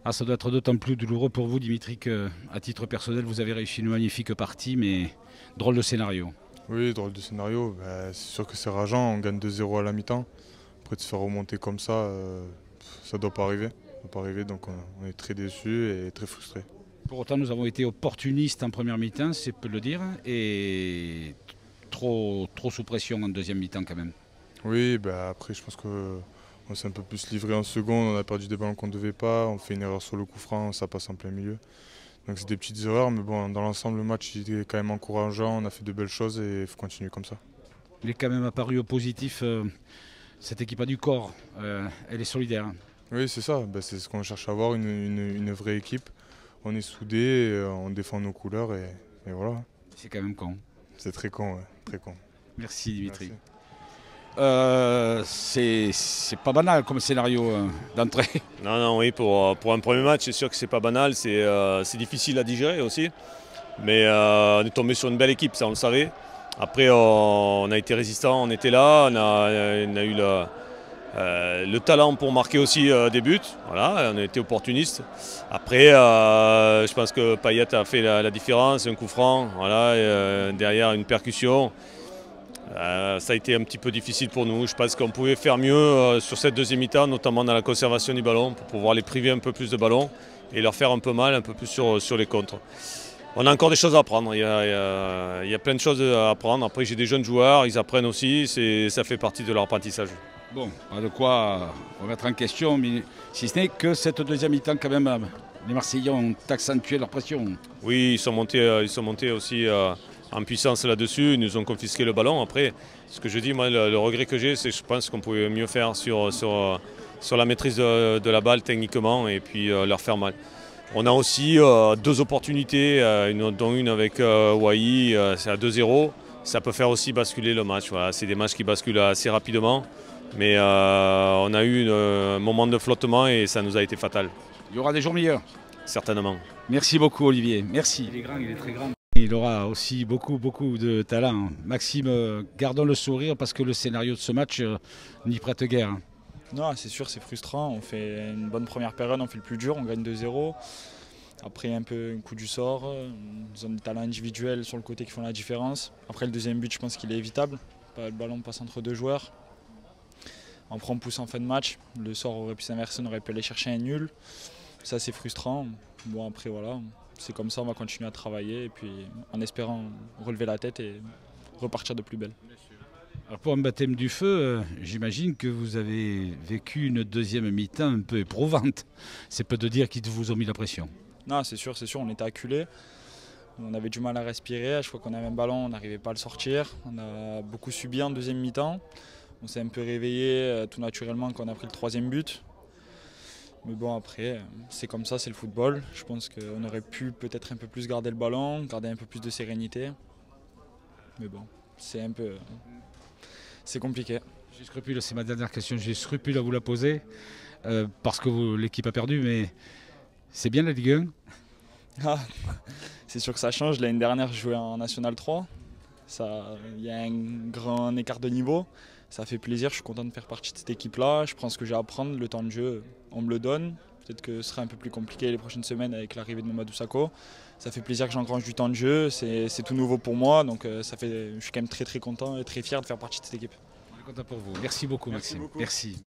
Ah, ça doit être d'autant plus douloureux pour vous, Dimitri, qu'à titre personnel, vous avez réussi une magnifique partie, mais drôle de scénario. Oui, drôle de scénario. C'est sûr que c'est rageant, on gagne 2-0 à la mi-temps. Après de se faire remonter comme ça, ça ne doit pas arriver. Ça doit pas arriver, donc on est très déçus et très frustrés. Pour autant, nous avons été opportunistes en première mi-temps, c'est peu de le dire, et trop sous pression en deuxième mi-temps quand même. Oui, après je pense qu'on s'est un peu plus livré en seconde, on a perdu des ballons qu'on ne devait pas, on fait une erreur sur le coup franc, ça passe en plein milieu. Donc c'est des petites erreurs, mais bon, dans l'ensemble le match il était quand même encourageant, on a fait de belles choses et il faut continuer comme ça. Il est quand même apparu au positif, cette équipe a du corps, elle est solidaire. Oui, c'est ça, c'est ce qu'on cherche à avoir, une vraie équipe. On est soudés, on défend nos couleurs et voilà. C'est quand même con. C'est très con, ouais, très con. Merci Dimitri. Merci. C'est pas banal comme scénario d'entrée. Non, non, oui, pour un premier match, c'est sûr que c'est pas banal, c'est difficile à digérer aussi. Mais on est tombé sur une belle équipe, ça on le savait. Après, on a été résistant, on était là, on a eu le talent pour marquer aussi des buts. Voilà, on a été opportuniste. Après, je pense que Payet a fait la différence, un coup franc, voilà, et, derrière une percussion. Ça a été un petit peu difficile pour nous. Je pense qu'on pouvait faire mieux sur cette deuxième mi-temps, notamment dans la conservation du ballon, pour pouvoir les priver un peu plus de ballon et leur faire un peu mal, un peu plus sur les contres. On a encore des choses à apprendre, il y a plein de choses à apprendre. Après j'ai des jeunes joueurs, ils apprennent aussi, ça fait partie de leur apprentissage. Bon, pas de quoi remettre en question, mais si ce n'est que cette deuxième mi-temps quand même, les Marseillais ont accentué leur pression. Oui, ils sont montés aussi en puissance là-dessus, ils nous ont confisqué le ballon. Après, ce que je dis, moi, le regret que j'ai, c'est que je pense qu'on pouvait mieux faire sur la maîtrise de la balle techniquement et puis leur faire mal. On a aussi deux opportunités, dont une avec Wai, c'est à 2-0. Ça peut faire aussi basculer le match. Voilà. C'est des matchs qui basculent assez rapidement. Mais on a eu un moment de flottement et ça nous a été fatal. Il y aura des jours meilleurs. Certainement. Merci beaucoup Olivier, merci. Il est grand, il est très grand. Il aura aussi beaucoup de talent. Maxime, gardons le sourire parce que le scénario de ce match n'y prête guère. Non, c'est sûr, c'est frustrant. On fait une bonne première période, on fait le plus dur, on gagne 2-0. Après, un peu un coup du sort, ils ont des talents individuels sur le côté qui font la différence. Après, le deuxième but, je pense qu'il est évitable. Le ballon passe entre deux joueurs. Après, on pousse en fin de match. Le sort aurait pu s'inverser, on aurait pu aller chercher un nul. Ça, c'est frustrant. Bon, après, voilà, c'est comme ça, on va continuer à travailler. Et puis, en espérant relever la tête et repartir de plus belle. Alors pour un baptême du feu, j'imagine que vous avez vécu une deuxième mi-temps un peu éprouvante. C'est peu de dire qu'ils vous ont mis la pression. Non, c'est sûr, on était acculés. On avait du mal à respirer. À chaque fois qu'on avait un ballon, on n'arrivait pas à le sortir. On a beaucoup subi en deuxième mi-temps. On s'est un peu réveillé tout naturellement quand on a pris le troisième but. Mais bon, après, c'est comme ça, c'est le football. Je pense qu'on aurait pu peut-être un peu plus garder le ballon, garder un peu plus de sérénité. Mais bon, c'est compliqué. J'ai scrupule, c'est ma dernière question, j'ai scrupule à vous la poser parce que l'équipe a perdu, mais c'est bien la Ligue 1. Ah, c'est sûr que ça change. L'année dernière, je jouais en National 3. Il y a un grand écart de niveau. Ça fait plaisir, je suis content de faire partie de cette équipe-là. Je prends ce que j'ai à apprendre, le temps de jeu, on me le donne. Peut-être que ce sera un peu plus compliqué les prochaines semaines avec l'arrivée de Mamadou Sakho. Ça fait plaisir que j'engrange du temps de jeu, c'est tout nouveau pour moi. Donc je suis quand même très content et très fier de faire partie de cette équipe. On est content pour vous. Merci beaucoup Maxime. Merci.